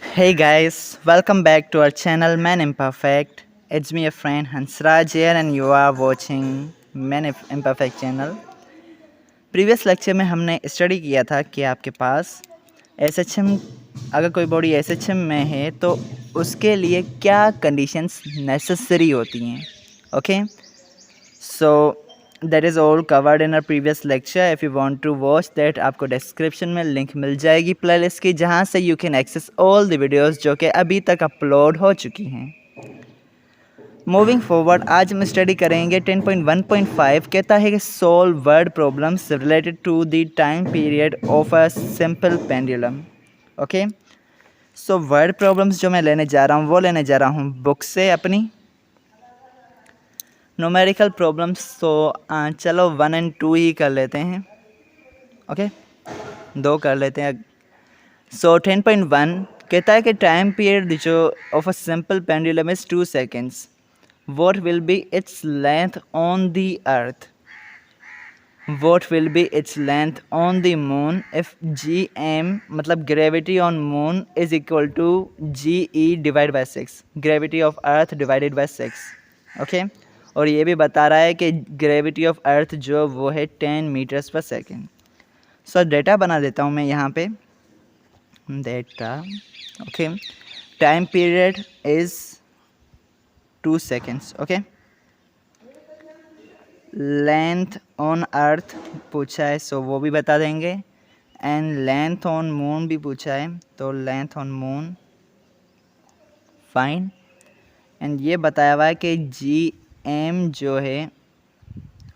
Hey guys, welcome back to our channel Man Imperfect. It's me, your friend Hansraj here, and you are watching Man Imperfect channel. Previous lecture में हमने study किया था कि आपके पास SHM अगर कोई body SHM में है तो उसके लिए क्या कंडीशंस नेसेसरी होती हैं. Okay, so that is all covered in our previous lecture. If you want to watch that, आपको डिस्क्रिप्शन में लिंक मिल जाएगी प्लेलिस्ट की, जहाँ से you can access all the videos जो कि अभी तक अपलोड हो चुकी हैं. मूविंग फॉरवर्ड, आज हम स्टडी करेंगे 10.1.5. कहता है कि solve word problems related to the time period of a simple pendulum. Okay, so word problems जो मैं लेने जा रहा हूँ वो लेने जा रहा हूँ बुक से अपनी. न्यूमेरिकल प्रॉब्लम्स तो चलो 1 और 2 ही कर लेते हैं. ओके, 2 कर लेते हैं. सो 10.1 कहता है कि टाइम पीरियड जो of a simple pendulum is 2 seconds. What will be its length on the earth? What will be its length on the moon if gm मतलब gravity on moon is equal to ge divided by 6, gravity of earth divided by 6. Okay, और ये भी बता रहा है कि gravity of earth जो वो है 10 मीटर्स पर सेकेंड. सो डेटा बना देता हूँ मैं यहाँ पे. Data okay, time period is 2 seconds. Okay, length on अर्थ पूछा है, सो वो भी बता देंगे. एंड लेंथ ऑन मून भी पूछा है, तो length on moon fine. And ये बताया हुआ है कि जी एम जो है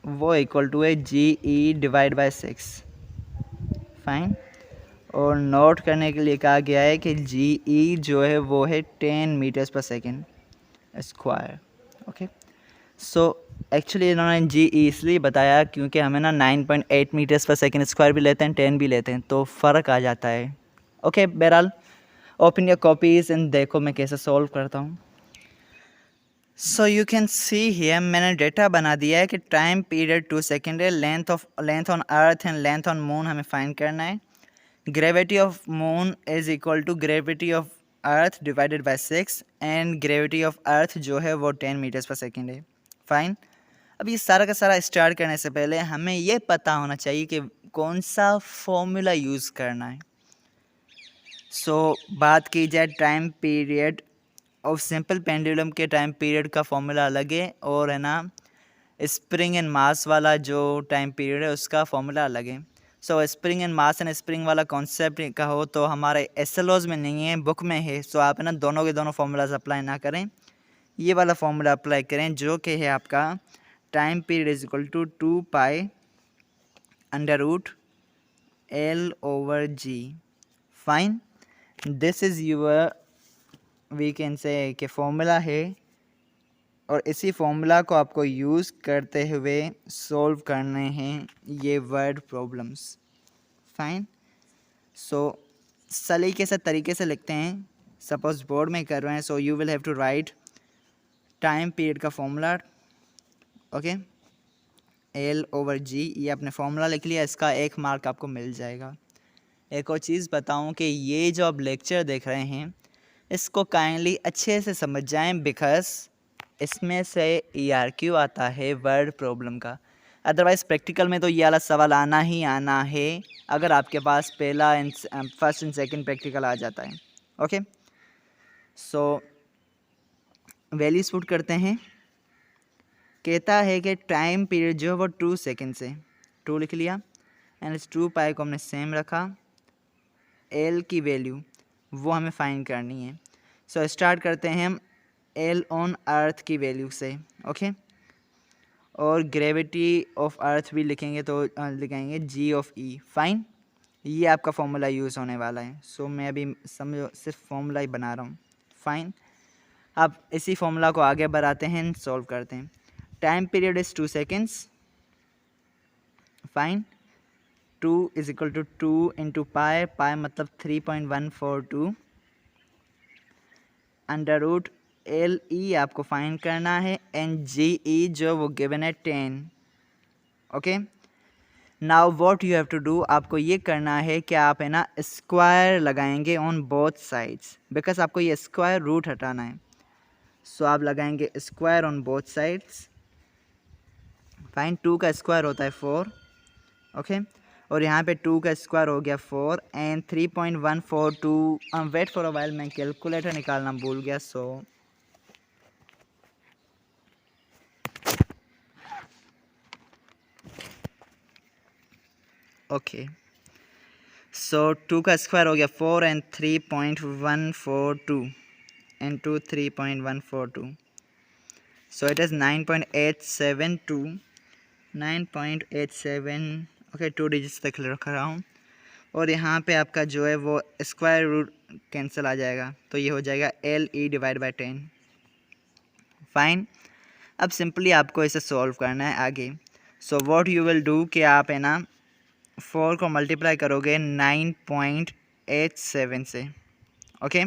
वो इक्वल टू है जी ई डिवाइड बाय 6. फाइन. और नोट करने के लिए कहा गया है कि जी ई जो है वो है 10 metres per second square. Okay, so actually इन्होंने जी इसलिए बताया क्योंकि हमें ना 9.8 मीटर्स पर सेकेंड स्क्वायर भी लेते हैं, 10 भी लेते हैं, तो फ़र्क आ जाता है. ओके, बहरहाल ओपन योर कॉपीज़ एंड देखो मैं कैसे सॉल्व करता हूँ. So you can see here मैंने डेटा बना दिया है कि टाइम पीरियड 2 सेकेंड है. Length on earth and length on moon हमें फाइंड करना है. Gravity of moon is equal to gravity of earth divided by 6 and gravity of earth जो है वो 10 मीटर्स पर सेकेंड है. फाइन. अब ये सारा का सारा स्टार्ट करने से पहले हमें ये पता होना चाहिए कि कौन सा फॉर्मूला यूज़ करना है. सो बात की जाए time period of simple pendulum के टाइम पीरियड का फॉर्मूला अलग है, और है ना स्प्रिंग एंड मास वाला जो टाइम पीरियड है उसका फॉर्मूला अलग है. सो spring and mass and spring वाला कॉन्सेप्ट का हो तो हमारे एसएलओज में नहीं है, बुक में है. सो आप है ना दोनों के दोनों फार्मूलाज अप्लाई ना करें, ये वाला फॉर्मूला अप्लाई करें जो कि है आपका time period is equal to 2 pi under root L over g. Fine. This is your we can say कि फॉर्मूला है, और इसी फॉर्मूला को आपको यूज़ करते हुए सॉल्व करने हैं ये वर्ड प्रॉब्लम्स. फाइन. सो सलीके से तरीके से लिखते हैं. सपोज बोर्ड में कर रहे हैं, so you will have to write time period का formula. Okay, L over g, ये आपने फॉर्मूला लिख लिया, इसका 1 मार्क आपको मिल जाएगा. एक और चीज़ बताऊं कि ये जो आप लेक्चर देख रहे हैं इसको काइंडली अच्छे से समझ जाएं, बिकॉज इसमें से ERQ आता है वर्ड प्रॉब्लम का. अदरवाइज़ प्रैक्टिकल में तो ये वाला सवाल आना ही आना है अगर आपके पास पहला and first and second practical आ जाता है. ओके, सो वैल्यूज पुट करते हैं. कहता है कि टाइम पीरियड जो है वो 2 सेकेंड से 2 लिख लिया, एंड इस 2 पाई को हमने सेम रखा. एल की वैल्यू वो हमें फाइंड करनी है. सो स्टार्ट करते हैं हम एल ऑन अर्थ की वैल्यू से. ओके, और ग्रेविटी ऑफ अर्थ भी लिखेंगे तो लिखेंगे जी ऑफ ई. फाइन. ये आपका फॉर्मूला यूज़ होने वाला है. सो मैं अभी समझो सिर्फ फॉर्मूला ही बना रहा हूँ. फाइन. अब इसी फॉर्मूला को आगे बढ़ाते हैं, सॉल्व करते हैं. Time period is 2 seconds. Fine. 2 is equal to 2 into pi, pi मतलब 3.142 अंडर रूट एल ई आपको फाइंड करना है, एंड जी ई जो वो गिवन है 10. Okay, now what you have to do, आपको ये करना है कि आप है ना स्क्वायर लगाएंगे ऑन बोथ साइड्स, बिकॉज आपको ये स्क्वायर रूट हटाना है। सो आप लगाएंगे square on both sides. Fine, 2 का स्क्वायर होता है 4, ओके और यहाँ पे 2 का स्क्वायर हो गया 4 and 3.142। Wait for a while, मैं कैलकुलेटर निकालना भूल गया। सो ओके, सो 2 का स्क्वायर हो गया 4 and 3.142 and 2 3.142, so it is 9.872 9.87। Okay, 2 digits तक रख रहा हूँ और यहाँ पे आपका जो है वो स्क्वायर रूट कैंसिल आ जाएगा, तो ये हो जाएगा LE डिवाइड बाई 10। फाइन, अब सिंपली आपको इसे सॉल्व करना है आगे। So what you will do कि आप है ना 4 को मल्टीप्लाई करोगे 9.87 से, ओके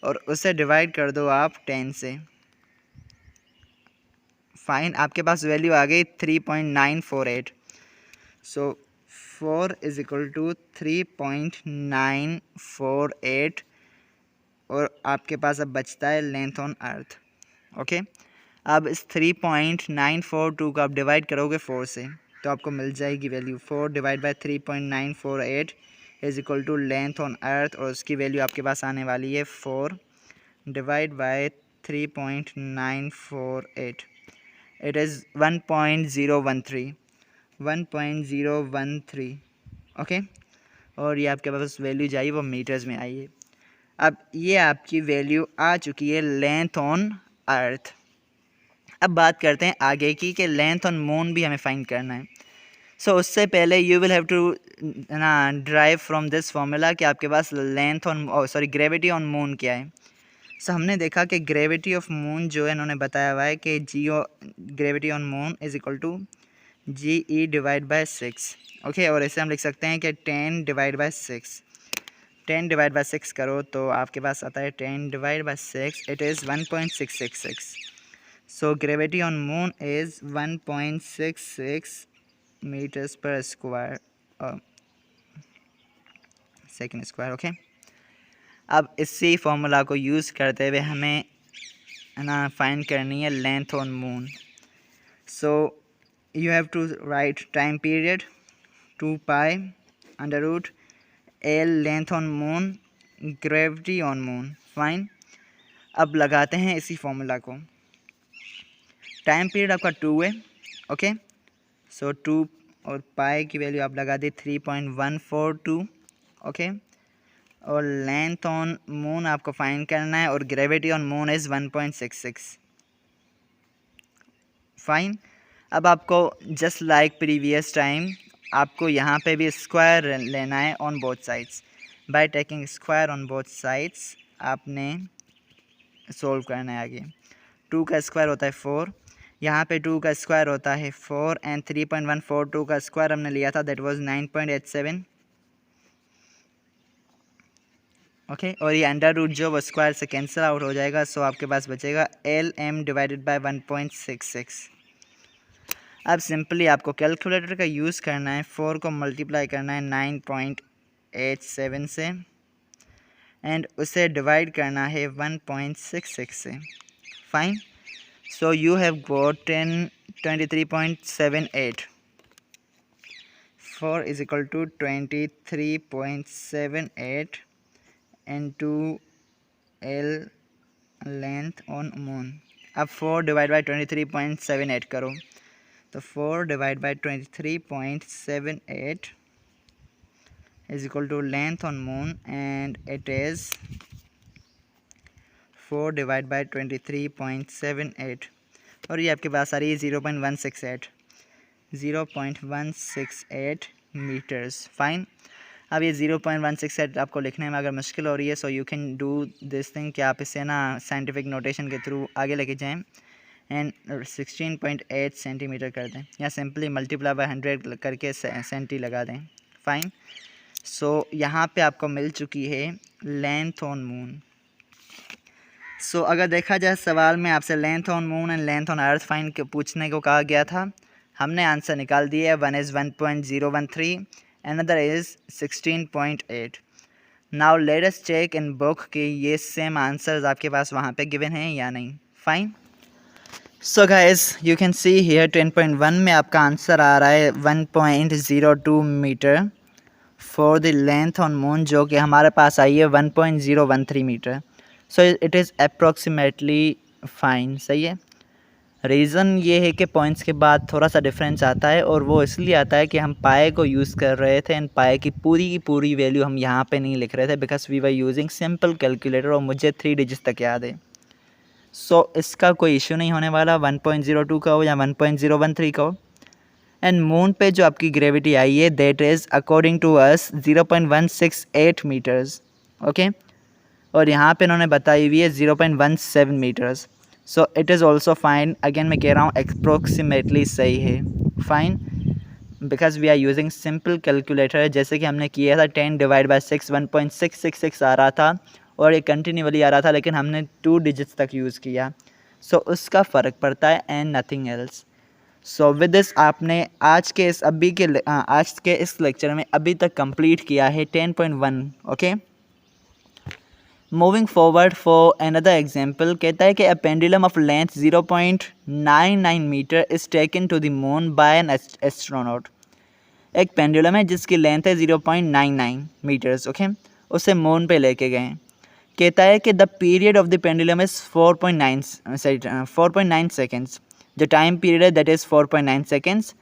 और उसे डिवाइड कर दो आप 10 से। फाइन, आपके पास वैल्यू आ गई 3.948। सो 4 इज इक्वल टू 3.948 और आपके पास अब बचता है लेंथ ऑन अर्थ। ओके, अब इस 3.942 को आप डिवाइड करोगे 4 से तो आपको मिल जाएगी value 4 divide by 3.948 is equal to length on earth, और उसकी वैल्यू आपके पास आने वाली है 4 divide by 3.948, it is 1.013। Okay, और ये आपके पास वैल्यू जाइए वो मीटर्स में आई है। अब ये आपकी वैल्यू आ चुकी है लेंथ ऑन अर्थ। अब बात करते हैं आगे की कि लेंथ ऑन मून भी हमें फाइंड करना है। सो उससे पहले यू विल हैव टू ना ड्राइव फ्रॉम दिस फॉर्मूला कि आपके पास length on gravity on moon क्या है। सो हमने देखा कि ग्रेविटी ऑफ मून जो है इन्होंने बताया हुआ है कि gravity on moon is equal to GE divide by 6। Okay, और इसे हम लिख सकते हैं कि 10 डिवाइड बाई 6। 10 डिवाइड बाई 6 करो तो आपके पास आता है 10 divide by 6, it is 1.666। So gravity on moon is 1.66 metres per square second square. Okay, अब इसी फॉर्मूला को यूज़ करते हुए हमें ना फाइंड करनी है length on moon. So you have to write time period 2 pi under root L length on moon gravity on moon। Fine, अब लगाते हैं इसी फॉर्मूला को। टाइम पीरियड आपका 2 है, ओके सो 2 और पाई की वैल्यू आप लगा दी 3.142, ओके और लेंथ ऑन मून आपको फाइंड करना है और gravity on moon is 1.66। Fine, अब आपको जस्ट लाइक प्रीवियस टाइम आपको यहाँ पे भी स्क्वायर लेना है on both sides. By taking square on both sides आपने सोल्व करना है आगे। 2 का स्क्वायर होता है 4, यहाँ पे 2 का स्क्वायर होता है 4 एंड 3.142 का स्क्वायर हमने लिया था दैट वाज 9.87। ओके, और ये अंडर रूट जो वो स्क्वायर से कैंसिल आउट हो जाएगा। सो आपके पास बचेगा LM डिवाइडेड बाय 1.66। अब सिंपली आपको कैलकुलेटर का यूज़ करना है, 4 को मल्टीप्लाई करना है 9.87 से एंड उसे डिवाइड करना है 1.66 से। Fine, so you have gotten 23.78। 4 is equal to 23.78 into L length on moon. अब 4 डिवाइड बाई 23.78 करो तो 4 divide by 23.78 is equal to length on moon and it is 4 divide by 23.78 और ये आपके पास आ रही है 0.168 मीटर्स। फाइन, अब ये 0.168 आपको लिखने में अगर मुश्किल हो रही है सो you can do this thing कि आप इसे ना साइंटिफिक नोटेशन के थ्रू आगे लेके जाएं एंड 16.8 सेंटीमीटर कर दें या सिंपली मल्टीप्लाई बाय 100 करके सेंटी लगा दें। फाइन, सो यहाँ पे आपको मिल चुकी है लेंथ ऑन मून। सो अगर देखा जाए सवाल में आपसे length on moon and length on earth fine पूछने को कहा गया था, हमने आंसर निकाल दिया है, one is 1.013, another is 16.8। Now let us check in book कि ये सेम आंसर्स आपके पास वहाँ पे गिवन हैं या नहीं। Fine. So guys you can see here 10.1 में आपका आंसर आ रहा है 1.02 metre for the length on moon, जो कि हमारे पास आई है 1.013 metre. So it is approximately fine. सही है। रीज़न ये है कि पॉइंट्स के बाद थोड़ा सा डिफरेंस आता है, और वो इसलिए आता है कि हम पाए को यूज़ कर रहे थे एंड पाए की पूरी वैल्यू हम यहाँ पे नहीं लिख रहे थे, because we were using simple calculator, और मुझे 3 डिजिट्स तक याद है। सो इसका कोई इशू नहीं होने वाला, 1.02 का हो या 1.013 का हो। एंड मून पे जो आपकी ग्रेविटी आई है that is according to us 0.168 metres. Okay, और यहाँ पे इन्होंने बताई हुई है 0.17 metres. So it is also fine. Again मैं कह रहा हूँ अप्रोक्सीमेटली सही है। Fine, because we are using simple calculator. जैसे कि हमने किया था 10/6 1.666 आ रहा था, और ये कंटिन्यूअली आ रहा था, लेकिन हमने 2 डिजिट्स तक यूज़ किया। सो उसका फ़र्क पड़ता है and nothing else. So with this आपने आज के इस लेक्चर में अभी तक कंप्लीट किया है 10.1। Okay, moving forward for another example. कहता है कि a pendulum of length 0.99 metre is taken to the moon by an astronaut. एक पेंडुलम है जिसकी लेंथ है 0.99 मीटर्स। ओके, उसे मून पे लेके गए। कहता है कि the period of the pendulum is 4.9 seconds. जो टाइम पीरियड है दैट इज़ 4.9 सेकेंड्स।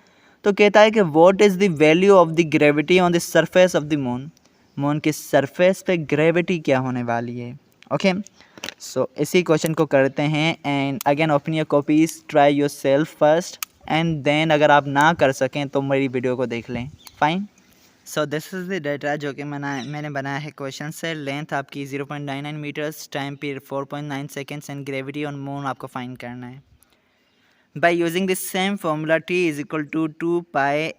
तो कहता है कि what is the value of the gravity on the surface of the moon. Moon के सरफेस पे ग्रेविटी क्या होने वाली है। ओके, सो इसी क्वेश्चन को करते हैं। And again open your copies, try yourself first, and then अगर आप ना कर सकें तो मेरी वीडियो को देख लें। Fine. So this is the data जो कि मैंने बनाया है क्वेश्चन से। लेंथ आपकी 0.99 metres, time period 4.9 seconds, and gravity on moon आपको फाइंड करना है। By using this same formula t is equal to 2 pi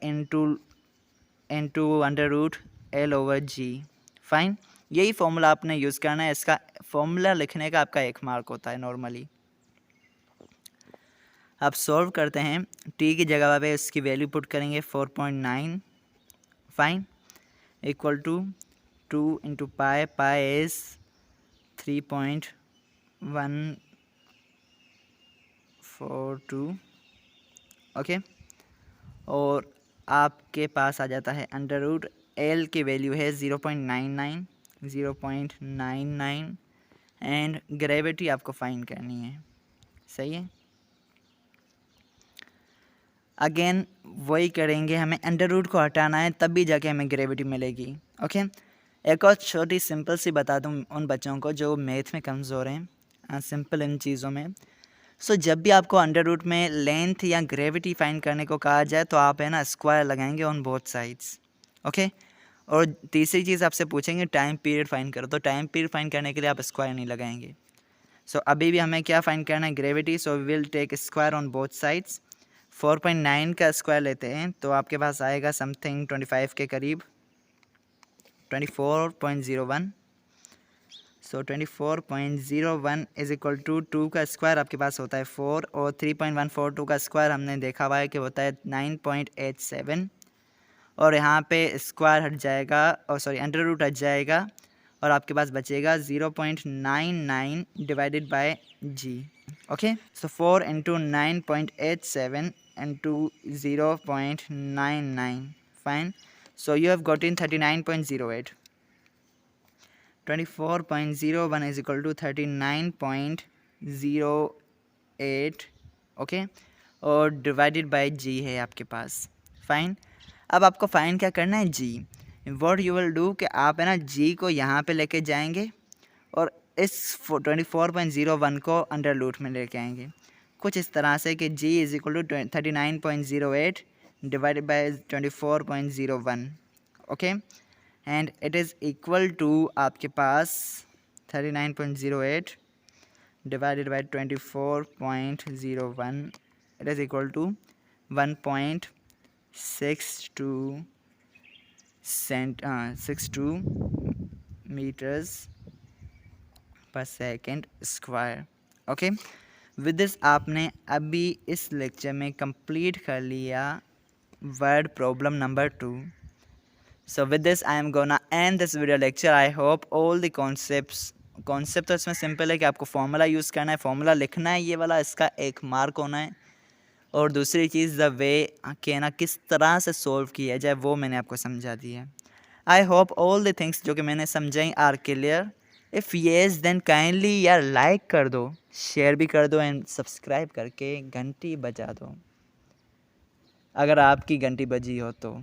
into under root L over g. Fine, यही फॉर्मूला आपने यूज़ करना है। इसका फॉर्मूला लिखने का आपका 1 मार्क होता है नॉर्मली। आप सॉल्व करते हैं, t की जगह पे इसकी वैल्यू पुट करेंगे 4.9। Fine, equal to 2 into pi is 3.142। Okay, और आपके पास आ जाता है अंडर रूट एल की वैल्यू है 0.99 एंड ग्रेविटी आपको फाइंड करनी है। सही है। अगेन वही करेंगे, हमें अंडर रूट को हटाना है, तब भी जाके हमें ग्रेविटी मिलेगी। ओके, एक और छोटी सिंपल सी बता दूं उन बच्चों को जो मैथ में कमज़ोर हैं, सिंपल इन चीज़ों में। सो जब भी आपको अंडर रूट में लेंथ या ग्रेविटी फाइंड करने को कहा जाए तो आप है ना स्क्वायर लगाएंगे ऑन बोथ साइड्स। ओके, और तीसरी चीज़ आपसे पूछेंगे टाइम पीरियड फाइंड करो, तो टाइम पीरियड फाइंड करने के लिए आप स्क्वायर नहीं लगाएंगे। सो अभी भी हमें क्या फाइंड करना है, gravity. So we will take square on both sides. 4.9 का स्क्वायर लेते हैं तो आपके पास आएगा समथिंग 25 के करीब, 24.01। सो 24.01 इज इक्वल टू 2 का स्क्वायर आपके पास होता है 4, और 3.142 का स्क्वायर हमने देखा हुआ है कि होता है 9.87। और यहाँ पे स्क्वायर हट जाएगा, और सॉरी अंडर रूट हट जाएगा, और आपके पास बचेगा 0.99 divided by g. Okay, so 4 into 9.87 into 0.99. Fine. So you have gotten 39.08. 24.01 is equal to 39.08. Okay, और डिवाइडेड बाय जी है आपके पास। फाइन, अब आपको फाइन क्या करना है, जी। व्हाट यू विल डू कि आप है ना जी को यहाँ पे लेके जाएंगे, और इस 24.01 को अंडर रूट में लेके आएंगे कुछ इस तरह से कि g is equal to 39.08 divided by 24.01। Okay, and it is equal to आपके पास 39.08 divided by 24.01, it is equal to 1.62 metres per second square. ओके, विद दिस आपने अभी इस लेक्चर में कंप्लीट कर लिया word problem number 2. So with this I am gonna end this video lecture. I hope all the concept तो इसमें simple है कि आपको फॉर्मूला यूज़ करना है, फॉर्मूला लिखना है ये वाला, इसका 1 मार्क होना है. और दूसरी चीज़ द वे कि ना किस तरह से सॉल्व किया जाए वो मैंने आपको समझा दी है. I hope all the things जो कि मैंने समझाई are clear. If yes then kindly यार लाइक कर दो, शेयर भी कर दो एंड सब्सक्राइब करके घंटी बजा दो अगर आपकी घंटी बजी हो तो.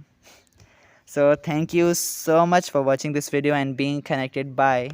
So thank you so much for watching this video and being connected. Bye.